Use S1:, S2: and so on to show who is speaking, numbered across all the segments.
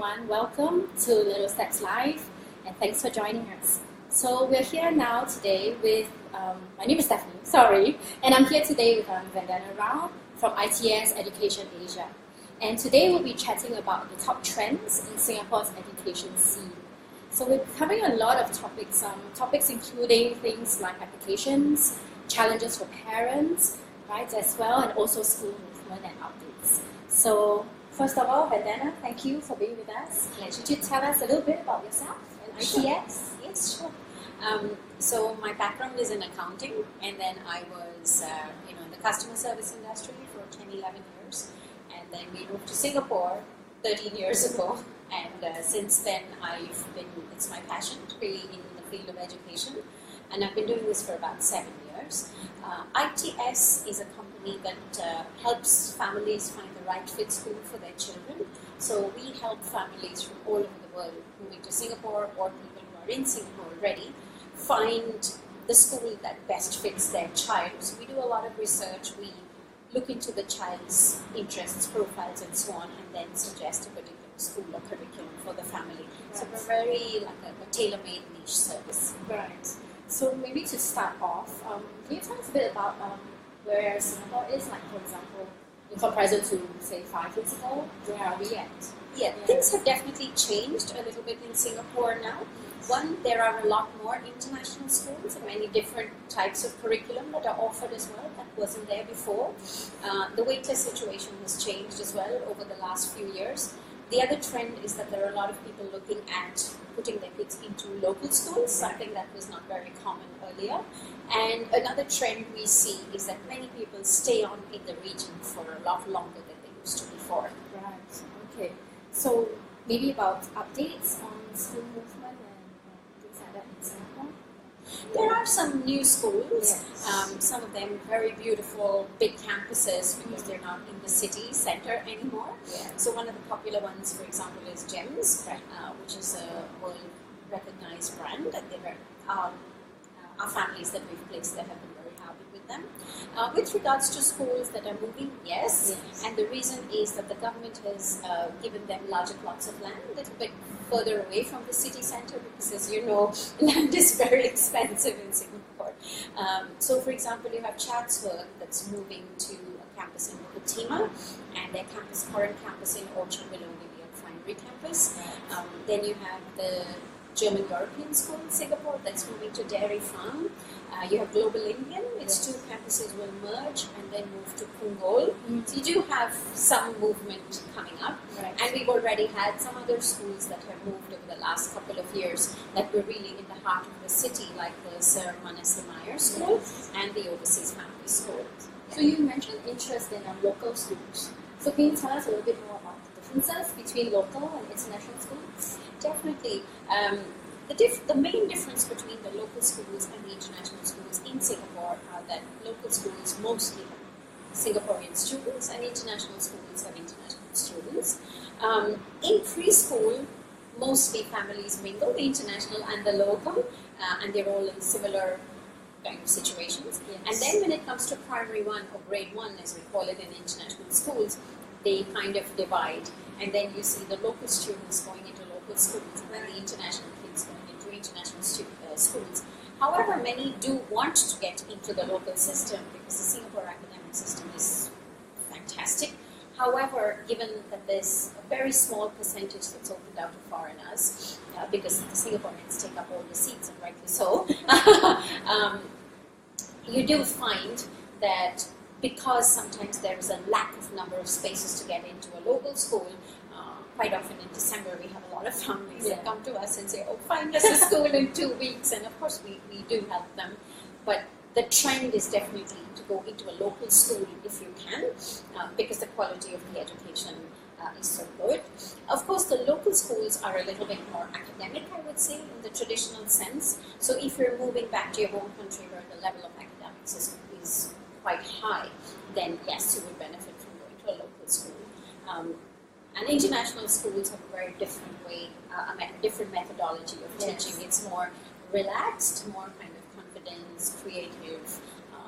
S1: everyone. Welcome to Little Steps Live, and thanks for joining us. So we're here now today with, my name is Stephanie, and I'm here today with Vandana from ITS Education Asia. And today we'll be chatting about the top trends in Singapore's education scene. So we're covering a lot of topics including things like applications, challenges for parents, right, as well, and also school movement and updates. So first of all, Vandana, thank you for being with us. Could you tell us a little bit about yourself and ITS?
S2: Sure. Yes, sure. So my background is in accounting, and then I was in the customer service industry for 10, 11 years, and then we moved to Singapore 13 years ago, and since then it's my passion to be in the field of education, and I've been doing this for about 7 years. ITS is a company that helps families find the right fit school for their children. So we help families from all over the world moving to Singapore or people who are in Singapore already find the school that best fits their child. So we do a lot of research. We look into the child's interests, profiles, and so on, and then suggest a particular school or curriculum for the family. Right. So we're very like a tailor-made niche service.
S1: Right. So maybe to start off, can you tell us a bit about where Singapore is, like for example, in comparison to say 5 years ago? Where are we at?
S2: Yeah, things have definitely changed a little bit in Singapore now. One, there are a lot more international schools and many different types of curriculum that are offered as well. That wasn't there before. The waitlist situation has changed as well over the last few years. The other trend is that there are a lot of people looking at putting their kids into local schools, something that was not very common earlier. And another trend we see is that many people stay on in the region for a lot longer than they used to before.
S1: Right, okay. So maybe about updates on school movement and things like that in Singapore?
S2: There are some new schools,
S1: yes.
S2: Some of them very beautiful, big campuses because they're not in the city centre anymore.
S1: Yeah.
S2: So one of the popular ones, for example, is GEMS, which is a world-recognized brand, and our families that we've placed there have been very happy with them. With regards to schools that are moving, yes, and the reason is that the government has given them larger plots of land, a little bit further away from the city centre, because as you know, land is very expensive in Singapore. So for example, you have Chatsworth that's moving to a campus in Bukit and their current campus in Orchard will only be a primary campus. Then you have the German European School in Singapore that's moving to Dairy Farm. You have Global Indian, its 2 campuses will merge and then move to Punggol. So you do have some movement coming up.
S1: Right.
S2: And we've already had some other schools that have moved over the last couple of years that were really in the heart of the city, like the Sir Manasseh Meyer School and the Overseas Family School.
S1: So you mentioned interest in local schools. So can you tell us a little bit more about the differences between local and international schools?
S2: Definitely. The main difference between the local schools and the international schools in Singapore are that local schools mostly have Singaporean students and international schools have international students. In preschool, mostly families mingle, the international and the local, and they're all in similar kind of situations.
S1: Yes.
S2: And then when it comes to primary 1 or grade 1, as we call it in international schools, they kind of divide. And then you see the local students going into local schools and then the international kids going into international schools. However, many do want to get into the local system because the Singapore academic system is fantastic. However, given that there's a very small percentage that's opened out to foreigners, because the Singaporeans take up all the seats, and rightly so, you do find that because sometimes there is a lack of number of spaces to get into a local school, quite often in December we have a lot of families that come to us and say, oh, find us a school in 2 weeks, and of course we do help them. But the trend is definitely to go into a local school if you can, because the quality of the education is so good. Of course, the local schools are a little bit more academic, I would say, in the traditional sense. So if you're moving back to your home country where the level of academics is quite high, then yes, you would benefit from going to a local school. And international schools have a very different way, a different methodology of teaching. It's more relaxed, more kind of confidence, creative,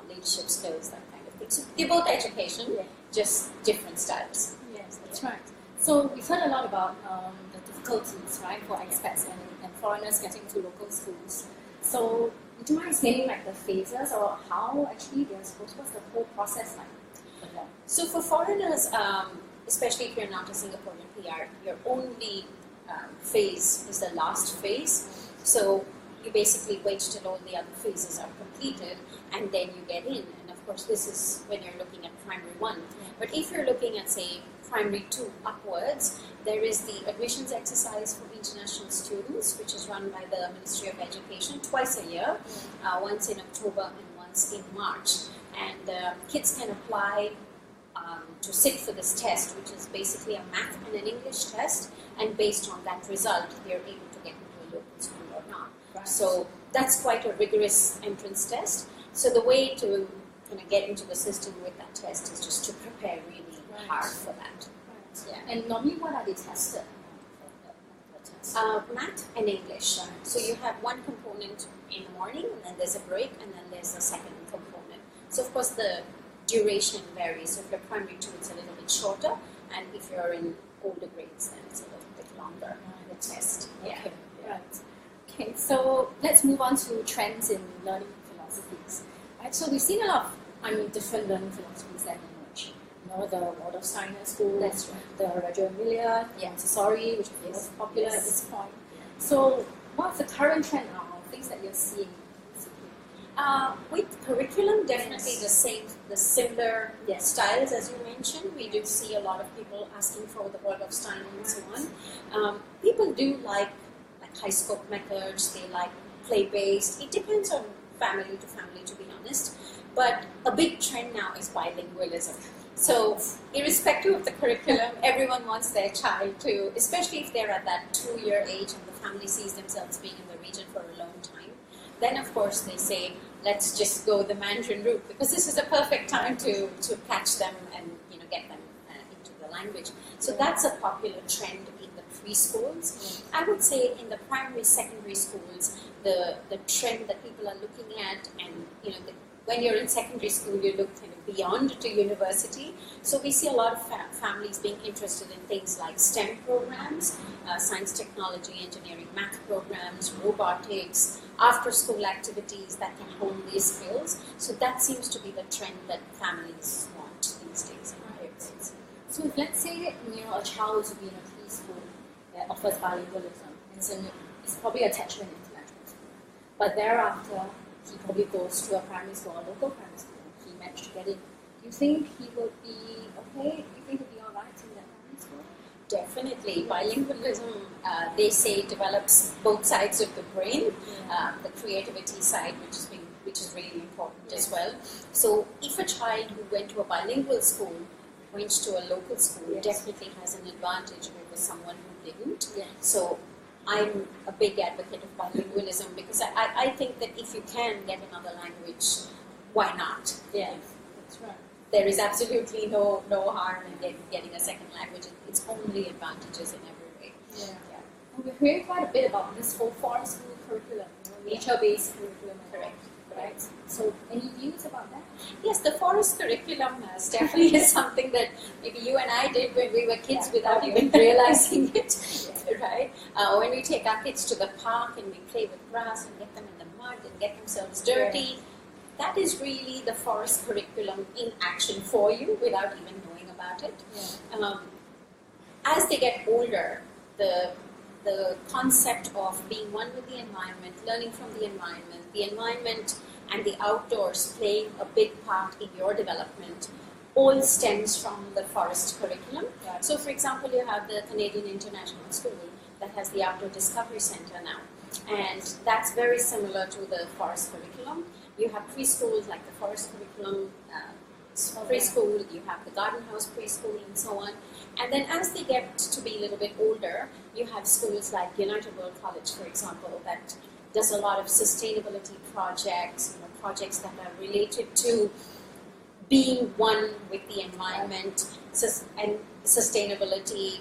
S2: leadership skills, that kind of thing. So they're both education, just different styles.
S1: Yes, that's right. So we've heard a lot about the difficulties, right, for expats and foreigners getting to local schools. So would you mind explaining like the phases or how actually they're supposed, what's the whole process like for them?
S2: So for foreigners, especially if you're not a Singaporean PR, your only phase is the last phase. So you basically wait till all the other phases are completed and then you get in. And of course, this is when you're looking at primary 1. But if you're looking at, say, primary 2 upwards, there is the admissions exercise for international students, which is run by the Ministry of Education twice a year, once in October and once in March. And kids can apply to sit for this test, which is basically a math and an English test, and based on that result, they're able to get into a local school or not.
S1: Right.
S2: So that's quite a rigorous entrance test. So the way to get into the system with that test is just to prepare really hard for that.
S1: Right.
S2: Yeah.
S1: And normally what are they tested for the test?
S2: Math and English. So you have one component in the morning, and then there's a break, and then there's a second component. So of course the duration varies. So if you're primary 2, it's a little bit shorter, and if you're in older grades, then it's a little bit longer, the test. Yeah.
S1: Okay. Right. Okay, so let's move on to trends in learning philosophies. Right, so we've seen a lot of different learning philosophies that emerge. You know, the Waldorf Steiner school,
S2: That's right.
S1: the Reggio Emilia,
S2: Yeah.
S1: Montessori, which is
S2: Yes.
S1: most popular
S2: Yes.
S1: at this point. So what's the current trend now, things that you're seeing?
S2: With curriculum, definitely the similar
S1: Yes.
S2: styles as you mentioned. We do see a lot of people asking for the Waldorf Steiner and so on. People do like high scope methods. They like play based. It depends on family to family, to be honest. But a big trend now is bilingualism. So irrespective of the curriculum, everyone wants their child to, especially if they're at that 2-year age and the family sees themselves being in the region for a long time. Then of course they say, let's just go the Mandarin route, because this is a perfect time to catch them and get them into the language. So that's a popular trend in the preschools. I would say in the primary, secondary schools, the trend that people are looking at, and when you're in secondary school, you look kind of beyond to university. So we see a lot of families being interested in things like STEM programs, science, technology, engineering, math programs, robotics, after-school activities that can hone these skills. So that seems to be the trend that families want these days.
S1: So if let's say a child is to be in a preschool that offers bilingualism, it's probably attached to an international school, but thereafter he probably goes to a primary school or local primary school. He managed to get in. Do you think he would be okay? Do you think he'll be alright in that primary school?
S2: Definitely. Bilingualism, they say, develops both sides of the brain, the creativity side, which is really important as well. So if a child who went to a bilingual school went to a local school, definitely has an advantage over someone who didn't. So I'm a big advocate of bilingualism, because I think that if you can get another language, why not?
S1: Yeah, that's right.
S2: There is absolutely no harm in getting a second language. It's only advantages in every way.
S1: Yeah. And we're hearing quite a bit about this whole forest school curriculum, nature-based curriculum.
S2: Correct.
S1: Right? So any views about that?
S2: Yes, the forest curriculum definitely is something that maybe you and I did when we were kids without even realizing it, right? When we take our kids to the park and we play with grass and get them in the mud and get themselves dirty, that is really the forest curriculum in action for you without even knowing about it. As they get older, the concept of being one with the environment, learning from the environment and the outdoors playing a big part in your development all stems from the forest curriculum.
S1: Right.
S2: So for example, you have the Canadian International School that has the Outdoor Discovery Centre now, and that's very similar to the forest curriculum. You have preschools like the forest curriculum, preschool, you have the garden house preschool and so on. And then as they get to be a little bit older, you have schools like United World College, for example, that does a lot of sustainability projects, projects that are related to being one with the environment and sustainability,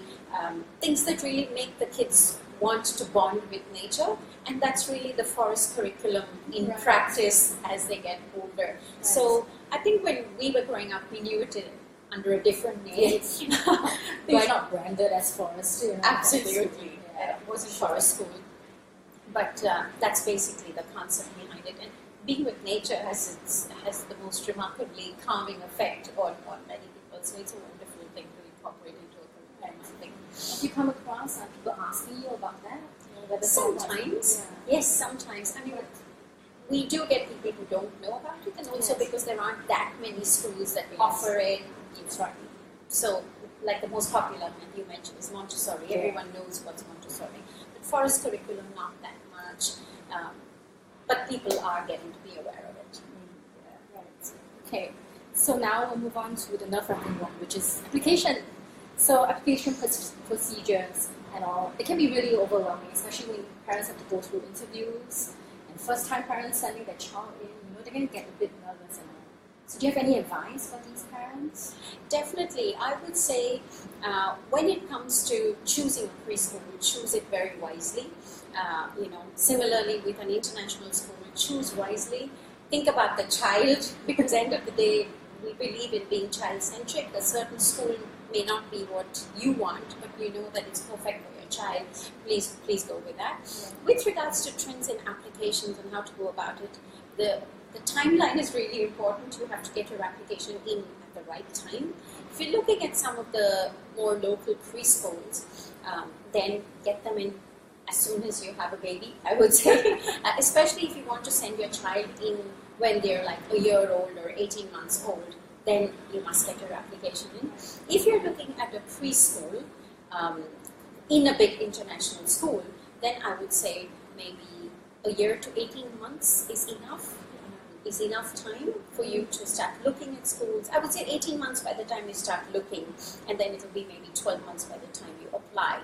S2: things that really make the kids want to bond with nature, and that's really the forest curriculum in practice as they get older. So I think when we were growing up, we knew it under a different name.
S1: It's not branded as Forest.
S2: Absolutely.
S1: Yeah.
S2: It wasn't Forest School. But that's basically the concept behind it. And being with nature has the most remarkably calming effect on many people. So it's a wonderful thing to incorporate into a curriculum, I think.
S1: Have you come across people asking you about that?
S2: Sometimes, yes, sometimes. I mean, we do get people who don't know about it, and also because there aren't that many schools that offer it.
S1: That's right.
S2: So, like the most popular one you mentioned is Montessori. Everyone knows what's Montessori. But Forest curriculum, not that much. But people are getting to be aware of it.
S1: Yeah, right. Okay. So now we'll move on to the nerve-wracking one, which is application. So application procedures and all, it can be really overwhelming, especially when parents have to go through interviews and first-time parents sending their child in. They're going to get a bit nervous and all. So do you have any advice for these parents?
S2: Definitely. I would say when it comes to choosing a preschool, choose it very wisely. Similarly with an international school, choose wisely. Think about the child, because at the end of the day, we believe in being child-centric. A certain school may not be what you want, but you know that it's perfect for your child. Please go with that. Yeah. With regards to trends in applications and how to go about it, the timeline is really important. You have to get your application in at the right time. If you're looking at some of the more local preschools, then get them in as soon as you have a baby, I would say. Especially if you want to send your child in when they're like a year old or 18 months old, then you must get your application in. If you're looking at a preschool in a big international school, then I would say maybe a year to 18 months is enough time for you to start looking at schools. I would say 18 months by the time you start looking, and then it'll be maybe 12 months by the time you apply.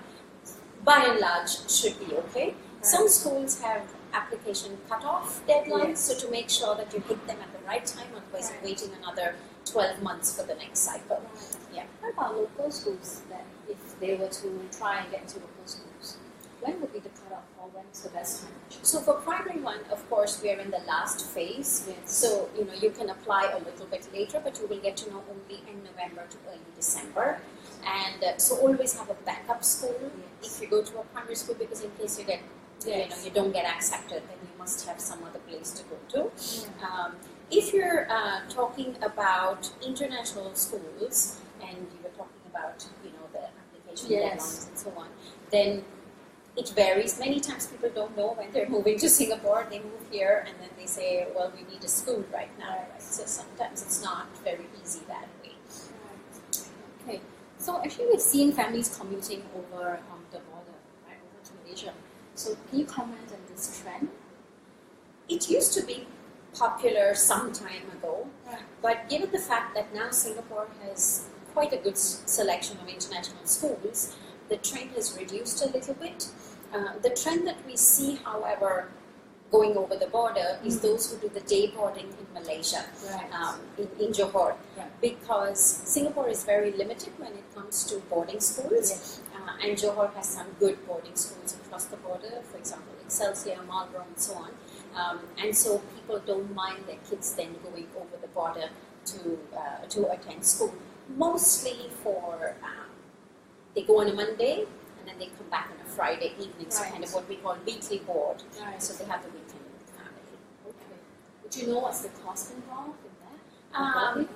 S2: By and large, should be okay. Right. Some schools have application cut-off deadlines, so to make sure that you hit them at the right time, otherwise you're waiting another 12 months for the next cycle.
S1: Right. Yeah. What about local schools then, if they were to try and get into local schools? When would be the cut-off, or when's the best time?
S2: So for primary one, of course, we are in the last phase. Yes. So, you can apply a little bit later, but you will get to know only in November to early December. And so always have a backup school if you go to a primary school, because in case you get, you don't get accepted, then you must have some other place to go to. Yeah. If you're talking about international schools, and you were talking about, the application deadlines and so on, then it varies. Many times people don't know when they're moving to Singapore. They move here and then they say, well, we need a school right now. Right? So sometimes it's not very easy that way.
S1: Right. Okay. So actually we've seen families commuting over the border, right, over to Malaysia. So can you comment on this trend?
S2: It used to be popular some time ago, but given the fact that now Singapore has quite a good selection of international schools, the trend has reduced a little bit. The trend that we see, however, going over the border is those who do the day boarding in Malaysia, in Johor, because Singapore is very limited when it comes to boarding schools, and Johor has some good boarding schools across the border, for example, Excelsior, Marlborough, and so on. And so people don't mind their kids then going over the border to attend school, mostly for they go on a Monday and then they come back on a Friday evening, so kind of what we call weekly board. So they have the weekend with the family.
S1: Okay. Would you know what's the cost involved in that?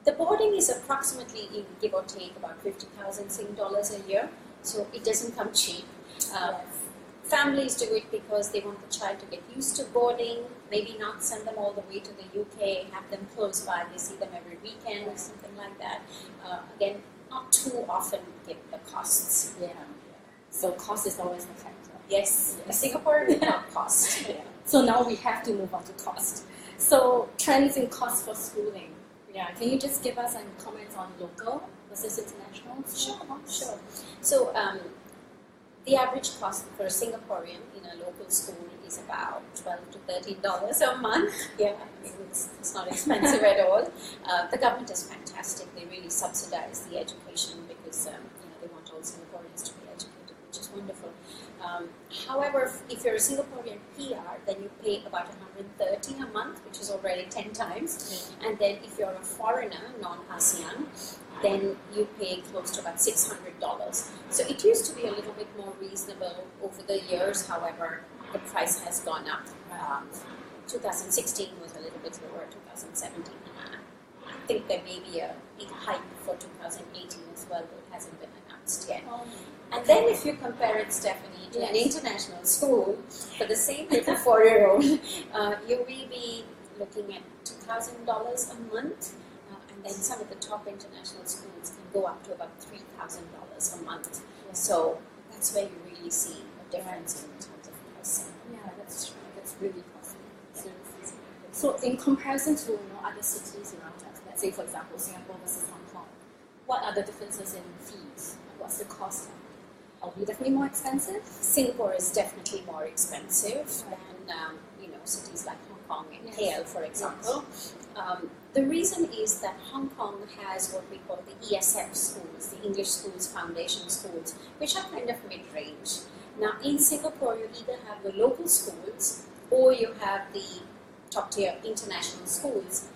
S2: The boarding is approximately, give or take, about 50,000 Sing dollars a year, so it doesn't come cheap. Families do it because they want the child to get used to boarding, maybe not send them all the way to the UK, have them close by, they see them every weekend or something like that. Again, not too often given the costs.
S1: So cost is always a factor.
S2: Yes. Singapore without cost.
S1: So now we have to move on to cost. So trends in cost for schooling. Can you just give us some comments on local versus international?
S2: Sure. So the average cost for a Singaporean in a local school is about $12 to $13 a month. It's not expensive at all. The government is fantastic. They really subsidize the education because they want all Singaporeans to be educated, which is wonderful. However, if you're a Singaporean PR, then you pay about 130 a month, which is already 10 times. And then if you're a foreigner, non-ASEAN, then you pay close to about $600. So it used to be a little bit more reasonable over the years. However, the price has gone up. 2016 was a little bit lower, 2017. I think there may be a big hike for 2018 as well, but it hasn't been announced yet. And then if you compare it, Stephanie, to an international school, for the same little 4-year-old, you will be looking at $2,000 a month. And then some of the top international schools can go up to about $3,000 a month. Yeah. So that's where you really see a difference in terms of pricing.
S1: Yeah, that's true. That's really possible. So in comparison to other cities around us, let's say for example Singapore versus Hong Kong, what are the differences in fees? What's the cost? Are we definitely more expensive?
S2: Singapore is definitely more expensive than cities like Hong Kong and KL, for example. The reason is that Hong Kong has what we call the ESF schools, the English Schools Foundation schools, which are kind of mid-range. Now in Singapore, you either have the local schools or you have the top-tier international schools.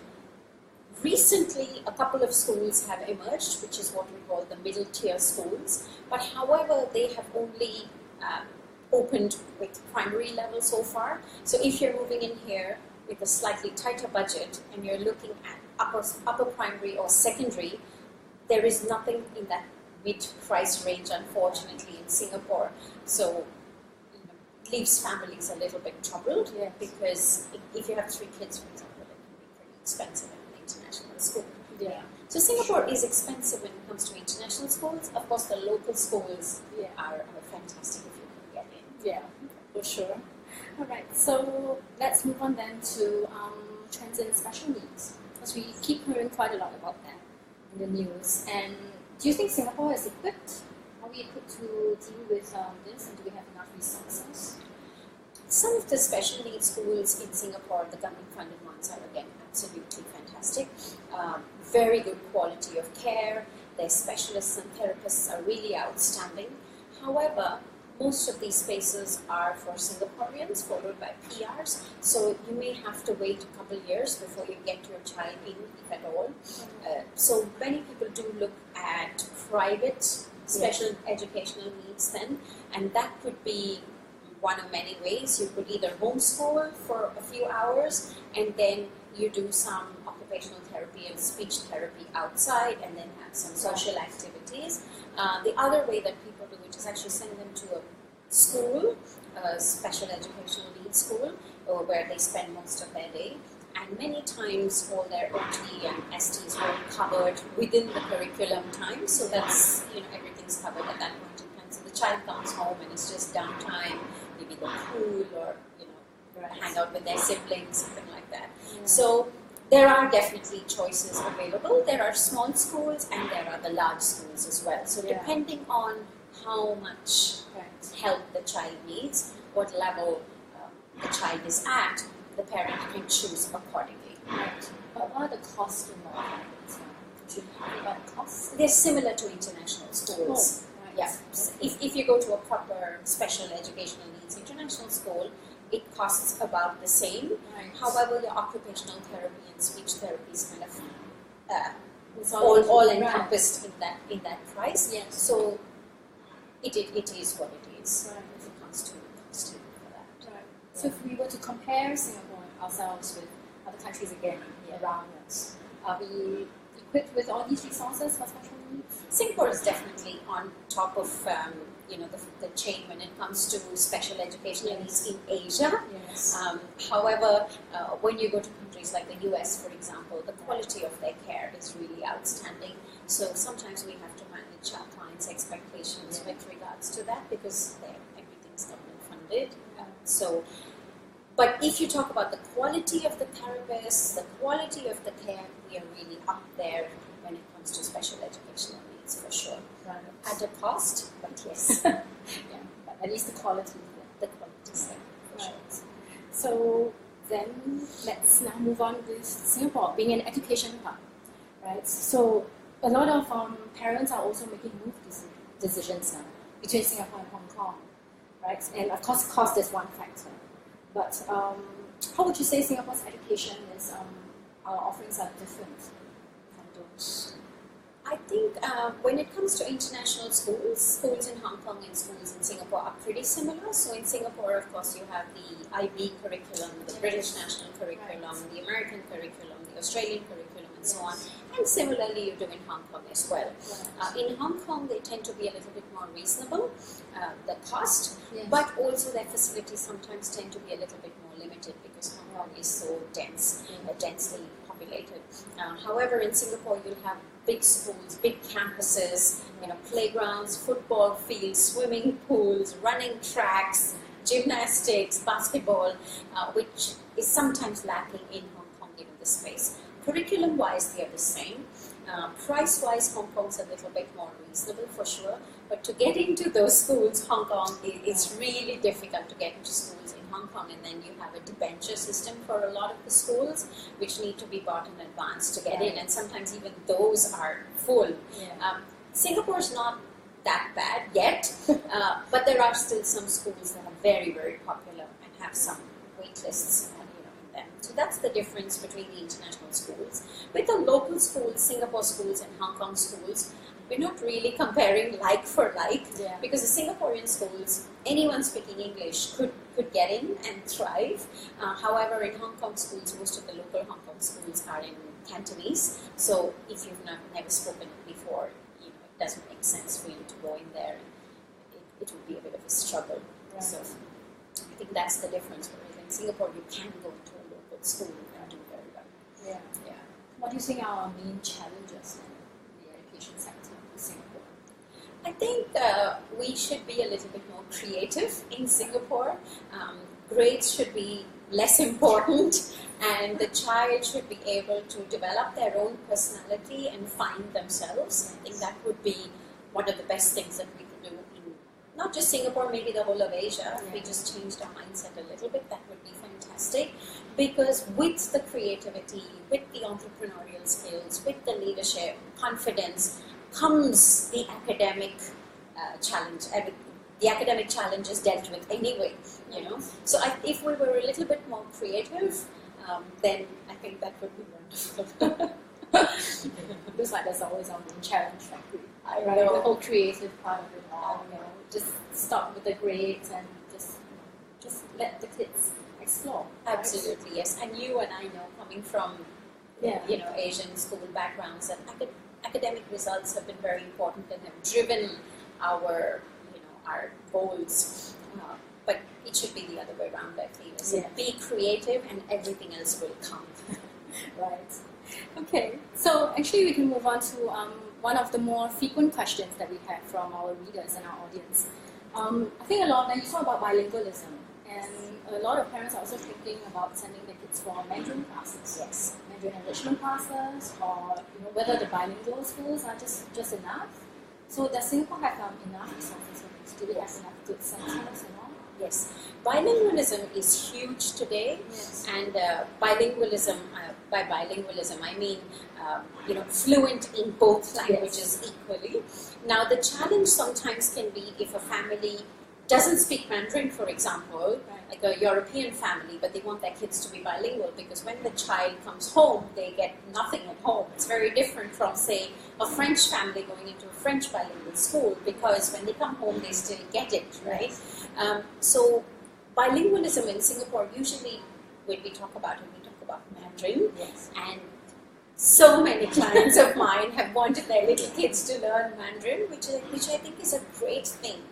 S2: Recently, a couple of schools have emerged, which is what we call the middle-tier schools. But however, they have only opened with primary level so far. So if you're moving in here with a slightly tighter budget and you're looking at upper primary or secondary, there is nothing in that mid-price range, unfortunately, in Singapore. So it leaves families a little bit troubled, because if you have 3 kids, for example, it can be pretty expensive in an international school.
S1: Yeah.
S2: So Singapore is expensive when it comes to international schools. Of course, the local schools are fantastic if you can get in.
S1: Yeah, for sure. All right, so let's move on then to trends in special needs, because we keep hearing quite a lot about that in the news. And do you think Singapore is equipped? Are we equipped to deal with this, and do we have enough resources?
S2: Some of the special needs schools in Singapore, the government-funded ones, are again absolutely fantastic. Very good quality of care. Their specialists and therapists are really outstanding. However, most of these spaces are for Singaporeans, followed by PRs, so you may have to wait a couple of years before you get your child in, if at all. So many people do look at private special educational needs then, and that could be one of many ways. You could either homeschool for a few hours, and then you do some occupational therapy and speech therapy outside, and then have some social activities. The other way that people do it is actually send them to a school, a special educational needs school, where they spend most of their day. And many times all their OT and STs were covered within the curriculum time, so that's, everything's covered at that point in time. So the child comes home and it's just downtime, maybe the pool or, hang out with their siblings, something like that. So there are definitely choices available. There are small schools and there are the large schools as well. So depending on how much help the child needs, what level the child is at, the parent can choose accordingly.
S1: Right. But what are the costs involved? Do you know about the costs?
S2: They're similar to international schools.
S1: Oh, right.
S2: Yeah. If you go to a proper special educational needs international school, it costs about the same.
S1: Right.
S2: However, the occupational therapy and speech therapy is kind of all encompassed in that price.
S1: Yes.
S2: So it is what it is
S1: right.
S2: when it comes to costing for that.
S1: Right. So if we were to compare Singapore ourselves with other countries again around us, are we equipped with all these resources for special needs?
S2: Singapore is definitely on top of the chain when it comes to special educational needs in Asia.
S1: Yes.
S2: However, when you go to countries like the US, for example, the quality of their care is really outstanding. So sometimes we have to manage our clients' expectations with regards to that, because everything's government funded. But if you talk about the quality of the therapists, the quality of the care, we are really up there when it comes to special educational needs, for sure.
S1: Right.
S2: At a cost, but yes.
S1: But at least the quality.
S2: The quality is there, for sure.
S1: So then let's now move on with Singapore being an education hub, right? So a lot of parents are also making move decisions now between Singapore and Hong Kong. right? And of course, cost is one factor. But how would you say Singapore's education is, our offerings are different from those?
S2: I think when it comes to international schools, schools in Hong Kong and schools in Singapore are pretty similar. So in Singapore, of course, you have the IB curriculum, the British national curriculum, the American curriculum, the Australian curriculum, and so on. And similarly, you do in Hong Kong as well. In Hong Kong, they tend to be a little bit more reasonable, the cost, but also their facilities sometimes tend to be a little bit more limited because Hong Kong is so dense, densely populated. However, in Singapore, you'll have big schools, big campuses, playgrounds, football fields, swimming pools, running tracks, gymnastics, basketball, which is sometimes lacking in Hong Kong given the space. Curriculum-wise, they are the same. Price-wise, Hong Kong's a little bit more reasonable for sure, but to get into those schools, Hong Kong, it's really difficult to get into schools in Hong Kong, and then you have a debenture system for a lot of the schools, which need to be bought in advance to get in, and sometimes even those are full. Singapore's not that bad yet, but there are still some schools that are very, very popular and have some wait lists. So that's the difference between the international schools. With the local schools, Singapore schools and Hong Kong schools, we're not really comparing like for like, because the Singaporean schools, anyone speaking English could get in and thrive. However, in Hong Kong schools, most of the local Hong Kong schools are in Cantonese. So if you've never spoken it before, it doesn't make sense for you to go in there. It would be a bit of a struggle. So I think that's the difference. Whereas in Singapore, you can go to a local school and do very well.
S1: What do you think are our main challenges in the education sector in Singapore?
S2: I think we should be a little bit more creative in Singapore. Grades should be less important, and the child should be able to develop their own personality and find themselves. I think that would be one of the best things that we could do in not just Singapore, maybe the whole of Asia. If we just changed our mindset a little bit, that would be fantastic. Because with the creativity, with the entrepreneurial skills, with the leadership, confidence, comes the academic challenge. The academic challenge is dealt with anyway, So if we were a little bit more creative, then I think that would be wonderful.
S1: Looks like there's always our main challenge,
S2: I
S1: right?
S2: know.
S1: The whole creative part of it all, just stop with the grades and just let the kids explore.
S2: Absolutely, yes. And you and I know, coming from Asian school backgrounds, that academic results have been very important and have driven our goals. But it should be the other way around, I feel. So be creative and everything else will come.
S1: Right. Okay. So actually we can move on to one of the more frequent questions that we have from our readers and our audience. I think a lot, you talk about bilingualism, and a lot of parents are also thinking about sending their kids for Mandarin classes.
S2: Yes.
S1: Mandarin enrichment classes, or whether the bilingual schools are just enough. So does Singapore have enough resources? Do we have enough good centers and all?
S2: Yes, bilingualism is huge today, and bilingualism. By bilingualism, I mean fluent in both languages equally. Now, the challenge sometimes can be if a family doesn't speak Mandarin, for example, like a European family, but they want their kids to be bilingual, because when the child comes home, they get nothing at home. It's very different from, say, a French family going into a French bilingual school, because when they come home, they still get it, right? So bilingualism in Singapore, usually when we talk about it, we talk about Mandarin, and so many clients of mine have wanted their little kids to learn Mandarin, which I think is a great thing.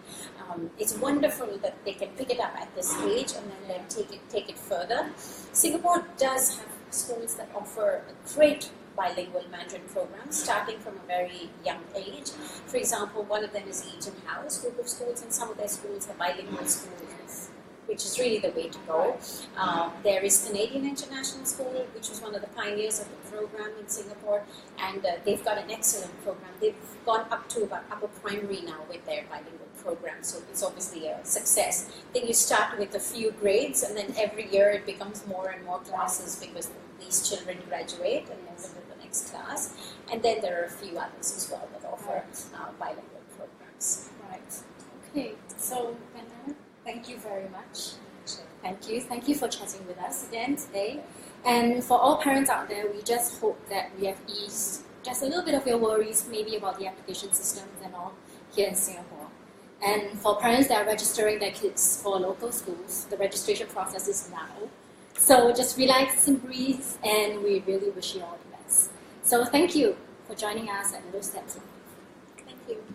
S2: It's wonderful that they can pick it up at this age and then take it further. Singapore does have schools that offer a great bilingual Mandarin program, starting from a very young age. For example, one of them is Eton House group of schools, and some of their schools are bilingual schools, which is really the way to go. There is Canadian International School, which was one of the pioneers of the program in Singapore, and they've got an excellent program. They've gone up to about upper primary now with their bilingual program, so it's obviously a success. Then you start with a few grades, and then every year it becomes more and more classes, because these children graduate and move into the next class. And then there are a few others as well that offer bilingual programs.
S1: Right. Okay. So, Vandana? Thank you very much. Thank you for chatting with us again today. And for all parents out there, we just hope that we have eased just a little bit of your worries, maybe about the application systems and all here in Singapore. And for parents that are registering their kids for local schools, the registration process is now. So just relax and breathe, and we really wish you all the best. So thank you for joining us at Little Steps.
S2: Thank you.